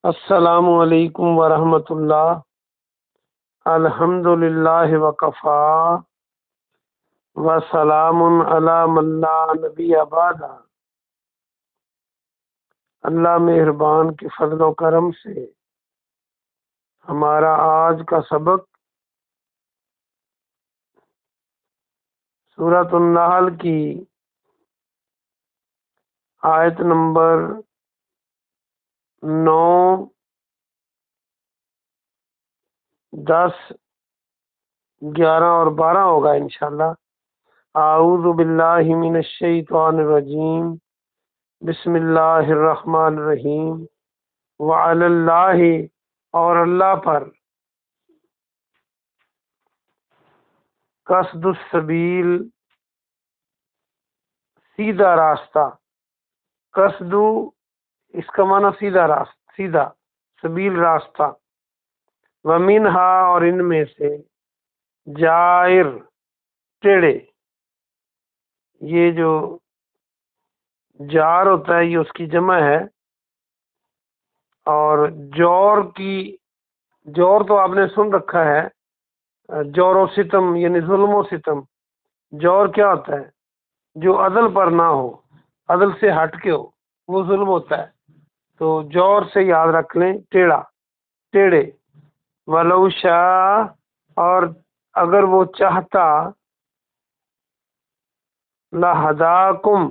السلام علیکم ورحمۃ اللہ۔ الحمد للہ وکفا وسلام علی من لا نبی بعد۔ اللہ مہربان کے فضل و کرم سے ہمارا آج کا سبق سورۃ النحل کی آیت نمبر 9، 10، 11 اور 12 ہوگا انشاءاللہ۔ اعوذ باللہ من الشیطان الرجیم، بسم اللہ الرحمن الرحیم۔ وعلی اللہ، اور اللہ پر، قصد السبیل، سیدھا راستہ۔ قصد اس کا معنی سیدھا راستہ، سیدھا، سبیل راستہ۔ ومنہا، اور ان میں سے، جائر، ٹیڑے۔ یہ جو جار ہوتا ہے یہ اس کی جمع ہے، اور جور تو آپ نے سن رکھا ہے، جور و ستم یعنی ظلم و ستم۔ جور کیا ہوتا ہے؟ جو عدل پر نہ ہو، عدل سے ہٹ کے ہو، وہ ظلم ہوتا ہے۔ تو جور سے یاد رکھ لیں، ٹیڑے۔ ولو شاء، اور اگر وہ چاہتا، لہداکم،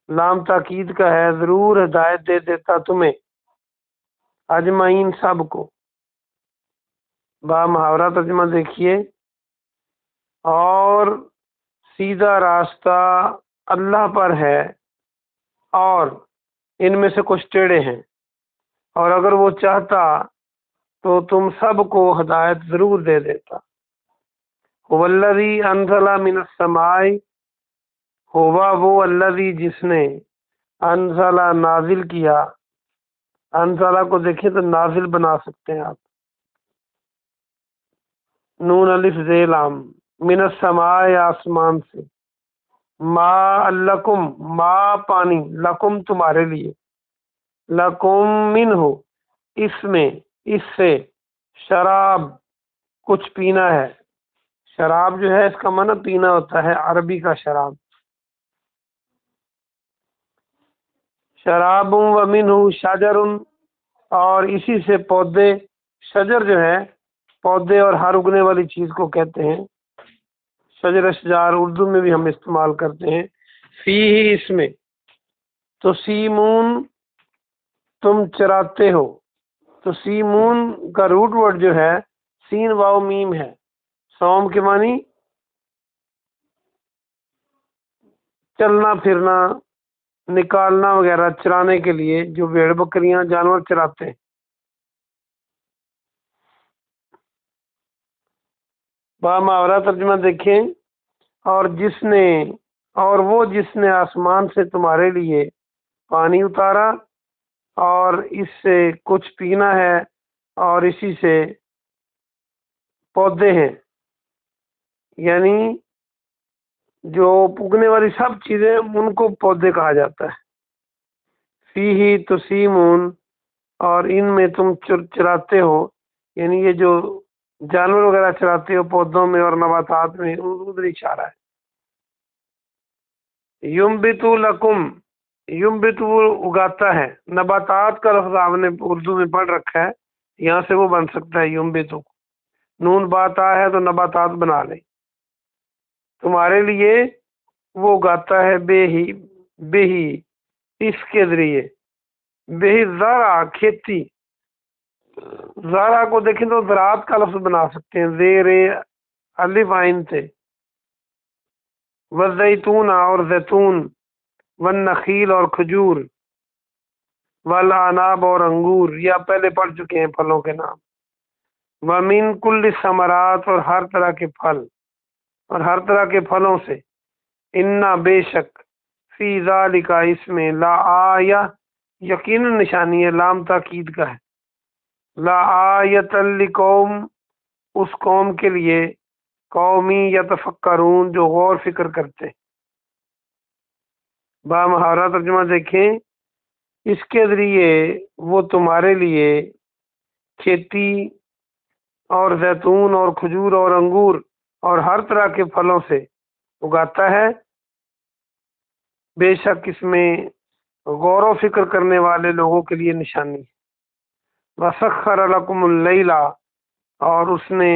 لام تاکید کا ہے، ضرور ہدایت دے دیتا تمہیں، اجمعین، سب کو۔ با محاورہ ترجمہ دیکھیے، اور سیدھا راستہ اللہ پر ہے، اور ان میں سے کچھ ٹیڑے ہیں، اور اگر وہ چاہتا تو تم سب کو ہدایت ضرور دے دیتا۔ هو الذی انزل من السماء، ہوا وہ الذی جس نے، انزل نازل کیا، انزلہ کو دیکھیں تو نازل بنا سکتے ہیں آپ، نون الف زے لام، من السماء، آسمان سے، ما لکم، ما پانی، لکم تمہارے لیے، لکم منہ، اس میں، اس سے، شراب، کچھ پینا ہے۔ شراب جو ہے اس کا معنی پینا ہوتا ہے، عربی کا شراب۔ شراب ومنہ شجر، اور اسی سے پودے۔ شجر جو ہے پودے اور ہر اگنے والی چیز کو کہتے ہیں۔ شجر اشجار اردو میں بھی ہم استعمال کرتے ہیں۔ فی ہی، اس میں، تو سیمون، تم چراتے ہو۔ تو سیمون کا روٹ ورڈ جو ہے سین واو میم ہے۔ سوم کے معنی چلنا پھرنا، نکالنا وغیرہ، چرانے کے لیے جو بھیڑ بکریاں جانور چراتے ہیں۔ با محاورہ ترجمہ دیکھیں، اور وہ جس نے آسمان سے تمہارے لیے پانی اتارا، اور اس سے کچھ پینا ہے، اور اسی سے پودے ہیں، یعنی جو اگنے والی سب چیزیں ان کو پودے کہا جاتا ہے۔ فی ہی تسیمون، اور ان میں تم چراتے ہو، یعنی یہ جو جانور وغیرہ چراتے ہو پودوں میں اور نباتات میں، ادھر اشارہ ہے۔ یمبتو لکم، یمبتو وہ اگاتا ہے۔ نباتات کا لفظ آپ نے اردو میں پڑھ رکھا ہے، یہاں سے وہ بن سکتا ہے یمبتو، نون بات آ ہے تو نباتات بنا لیں۔ تمہارے لیے وہ اگاتا ہے، بے ہی، اس کے ذریعے، بے ہی زرع، کھیتی۔ زرع کو دیکھیں تو زراعت کا لفظ بنا سکتے ہیں، زیر الف عین سے۔ والزیتون، اور زیتون، والنخیل، اور کھجور، والعناب، اور انگور، یا پہلے پڑھ چکے ہیں پھلوں کے نام۔ ومن کل الثمرات، اور ہر طرح کے پھل، اور ہر طرح کے پھلوں سے، انا، بے شک، فی ذالک، اس میں، لا آیہ، یقیناً نشانی ہے، لام تاکید کا ہے، لا آیۃ لقوم، اس قوم کے لیے، قومی یتفکرون، جو غور فکر کرتے۔ با محاورہ ترجمہ دیکھیں، اس کے ذریعے وہ تمہارے لیے کھیتی اور زیتون اور کھجور اور انگور اور ہر طرح کے پھلوں سے اگاتا ہے۔ بے شک اس میں غور و فکر کرنے والے لوگوں کے لیے نشانی ہے۔ وسخر لکم اللیل، اور اس نے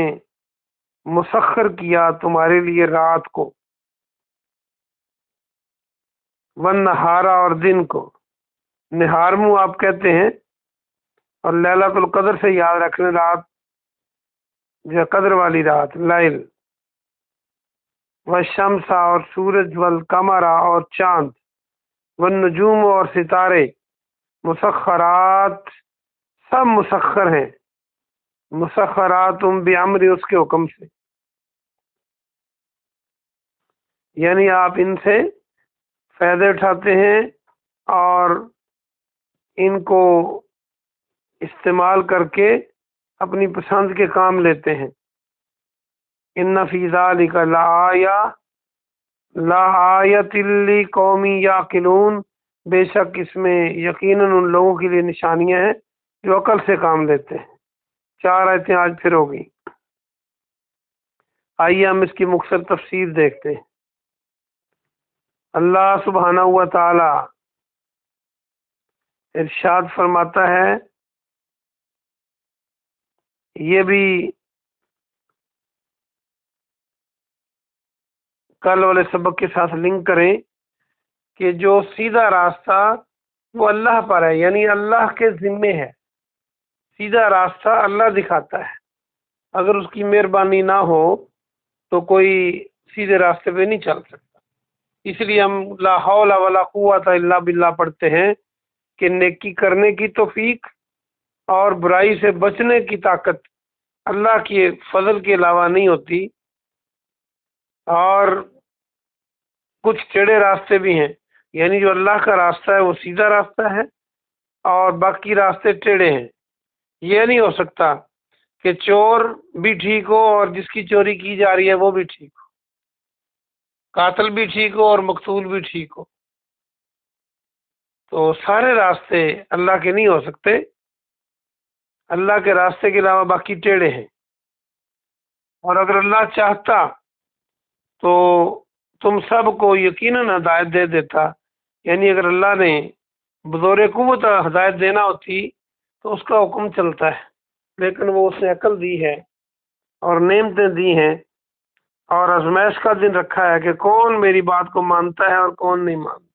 مسخر کیا تمہارے لیے رات کو، والنہار، اور دن کو۔ نہار منہ آپ کہتے ہیں، اور لیلۃ القدر سے یاد رکھنے، رات جو قدر والی رات، لیل۔ والشمس، اور سورج، والقمر، اور چاند، والنجوم، اور ستارے، مسخرات، سب مسخر ہیں، مسخرات بامر، اس کے حکم سے، یعنی آپ ان سے فائدے اٹھاتے ہیں اور ان کو استعمال کر کے اپنی پسند کے کام لیتے ہیں۔ ان فی ذلک لآیۃ لقوم یعقلون، بے شک اس میں یقیناً ان لوگوں کے لیے نشانیاں ہیں جو عقل سے کام لیتے ہیں۔ 4 آیتیں آج پھر ہو گئی۔ آئیے ہم اس کی مختصر تفسیر دیکھتے ہیں۔ اللہ سبحانہ و تعالی ارشاد فرماتا ہے، یہ بھی کل والے سبق کے ساتھ لنک کریں کہ جو سیدھا راستہ وہ اللہ پر ہے، یعنی اللہ کے ذمے ہے۔ سیدھا راستہ اللہ دکھاتا ہے، اگر اس کی مہربانی نہ ہو تو کوئی سیدھے راستے پہ نہیں چل سکتا۔ اس لیے ہم لا حول ولا قوت الا باللہ پڑھتے ہیں کہ نیکی کرنے کی توفیق اور برائی سے بچنے کی طاقت اللہ کے فضل کے علاوہ نہیں ہوتی۔ اور کچھ ٹیڑھے راستے بھی ہیں، یعنی جو اللہ کا راستہ ہے وہ سیدھا راستہ ہے اور باقی راستے ٹیڑھے ہیں۔ یہ نہیں ہو سکتا کہ چور بھی ٹھیک ہو اور جس کی چوری کی جا رہی ہے وہ بھی ٹھیک ہو، قاتل بھی ٹھیک ہو اور مقتول بھی ٹھیک ہو۔ تو سارے راستے اللہ کے نہیں ہو سکتے، اللہ کے راستے کے علاوہ باقی ٹیڑھے ہیں۔ اور اگر اللہ چاہتا تو تم سب کو یقیناً ہدایت دے دیتا، یعنی اگر اللہ نے بزور قوت ہدایت دینا ہوتی تو اس کا حکم چلتا ہے، لیکن وہ اس نے عقل دی ہے اور نعمتیں دی ہیں اور آزمائش کا دن رکھا ہے کہ کون میری بات کو مانتا ہے اور کون نہیں مانتا۔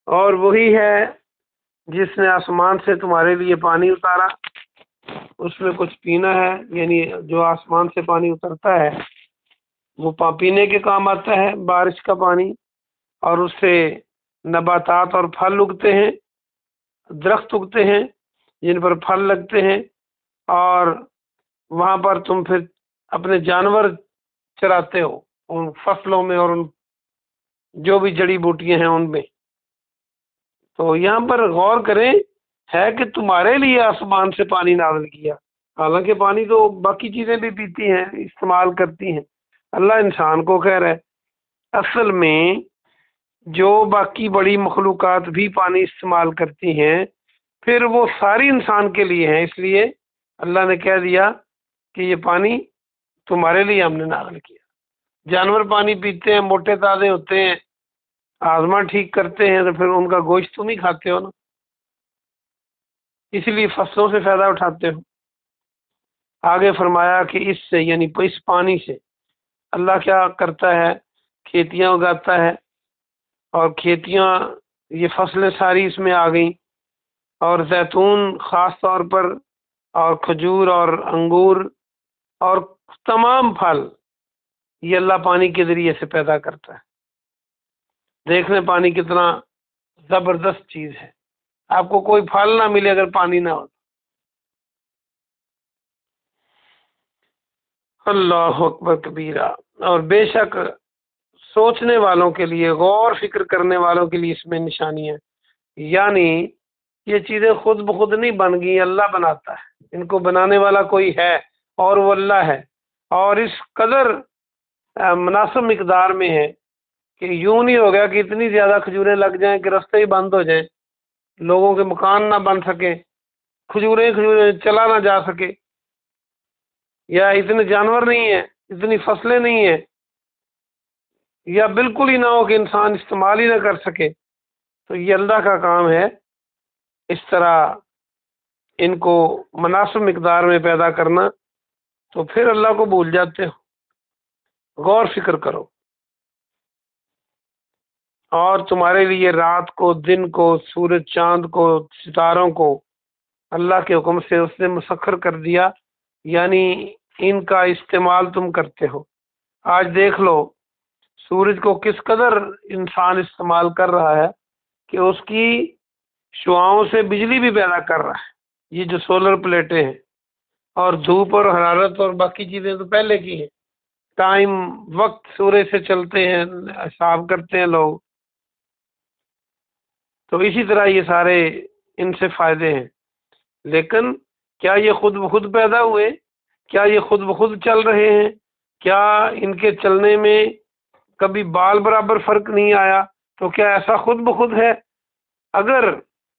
اور وہی ہے جس نے آسمان سے تمہارے لیے پانی اتارا، اس میں کچھ پینا ہے، یعنی جو آسمان سے پانی اترتا ہے وہ پینے کے کام آتا ہے، بارش کا پانی، اور اس سے نباتات اور پھل اگتے ہیں، درخت اگتے ہیں جن پر پھل لگتے ہیں، اور وہاں پر تم پھر اپنے جانور چراتے ہو ان فصلوں میں اور ان جو بھی جڑی بوٹیاں ہیں ان میں۔ تو یہاں پر غور کریں، ہے کہ تمہارے لیے آسمان سے پانی نازل کیا، حالانکہ پانی تو باقی چیزیں بھی پیتی ہیں، استعمال کرتی ہیں۔ اللہ انسان کو کہہ رہا ہے، اصل میں جو باقی بڑی مخلوقات بھی پانی استعمال کرتی ہیں پھر وہ ساری انسان کے لیے ہیں، اس لیے اللہ نے کہہ دیا کہ یہ پانی تمہارے لیے ہم نے نازل کیا۔ جانور پانی پیتے ہیں، موٹے تازے ہوتے ہیں، ہاضمہ ٹھیک کرتے ہیں، تو پھر ان کا گوشت تم ہی کھاتے ہو نا، اس لیے فصلوں سے فائدہ اٹھاتے ہو۔ آگے فرمایا کہ اس سے، یعنی اس پانی سے اللہ کیا کرتا ہے، کھیتیاں اگاتا ہے، اور کھیتیاں، یہ فصلیں ساری اس میں آ گئیں، اور زیتون خاص طور پر، اور کھجور اور انگور اور تمام پھل یہ اللہ پانی کے ذریعے سے پیدا کرتا ہے۔ دیکھ لیں پانی کتنا زبردست چیز ہے، آپ کو کوئی پھل نہ ملے اگر پانی نہ ہو۔ اللہ اکبر کبیرہ۔ اور بے شک سوچنے والوں کے لیے، غور فکر کرنے والوں کے لیے اس میں نشانی ہے، یعنی یہ چیزیں خود بخود نہیں بن گئی، اللہ بناتا ہے، ان کو بنانے والا کوئی ہے اور وہ اللہ ہے، اور اس قدر مناسب مقدار میں ہے کہ یوں نہیں ہو گیا کہ اتنی زیادہ کھجوریں لگ جائیں کہ راستے ہی بند ہو جائیں، لوگوں کے مکان نہ بن سکیں، کھجوریں چلا نہ جا سکے، یا اتنے جانور نہیں ہیں، اتنی فصلیں نہیں ہیں، یا بالکل ہی نہ ہو کہ انسان استعمال ہی نہ کر سکے۔ تو یہ اللہ کا کام ہے اس طرح ان کو مناسب مقدار میں پیدا کرنا، تو پھر اللہ کو بھول جاتے ہو۔ غور فکر کرو، اور تمہارے لیے رات کو، دن کو، سورج چاند کو، ستاروں کو اللہ کے حکم سے اس نے مسخر کر دیا، یعنی ان کا استعمال تم کرتے ہو۔ آج دیکھ لو سورج کو کس قدر انسان استعمال کر رہا ہے کہ اس کی شعاؤں سے بجلی بھی پیدا کر رہا ہے، یہ جو سولر پلیٹیں ہیں، اور دھوپ اور حرارت اور باقی چیزیں تو پہلے کی ہیں، ٹائم وقت سورج سے چلتے ہیں، حساب کرتے ہیں لوگ، تو اسی طرح یہ سارے ان سے فائدے ہیں۔ لیکن کیا یہ خود بخود پیدا ہوئے؟ کیا یہ خود بخود چل رہے ہیں؟ کیا ان کے چلنے میں کبھی بال برابر فرق نہیں آیا؟ تو کیا ایسا خود بخود ہے؟ اگر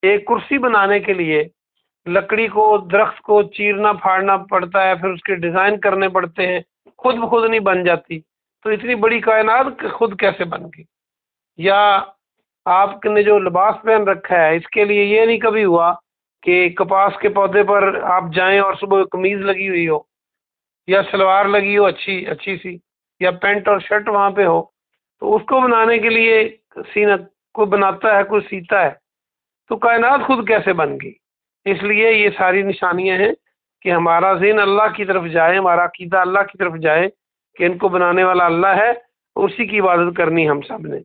ایک کرسی بنانے کے لیے لکڑی کو، درخت کو چیرنا پھاڑنا پڑتا ہے، پھر اس کے ڈیزائن کرنے پڑتے ہیں، خود بخود نہیں بن جاتی، تو اتنی بڑی کائنات خود کیسے بن گئی؟ یا آپ نے جو لباس پہن رکھا ہے، اس کے لیے یہ نہیں کبھی ہوا کہ کپاس کے پودے پر آپ جائیں اور صبح قمیض لگی ہوئی ہو، یا سلوار لگی ہو اچھی سی، یا پینٹ اور شرٹ وہاں پہ ہو، تو اس کو بنانے کے لیے سینا کوئی بناتا ہے، کوئی سیتا ہے، تو کائنات خود کیسے بن گئی؟ اس لیے یہ ساری نشانیاں ہیں کہ ہمارا ذہن اللہ کی طرف جائے، ہمارا عقیدہ اللہ کی طرف جائے کہ ان کو بنانے والا اللہ ہے، اسی کی عبادت کرنی ہم سب نے۔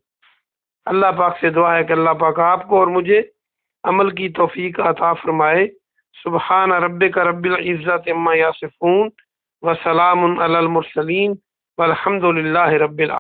اللہ پاک سے دعا ہے کہ اللہ پاک آپ کو اور مجھے عمل کی توفیق عطا فرمائے۔ سبحان ربک رب العزت عما یصفون وسلام علی المرسلین والحمد للہ رب العالمین۔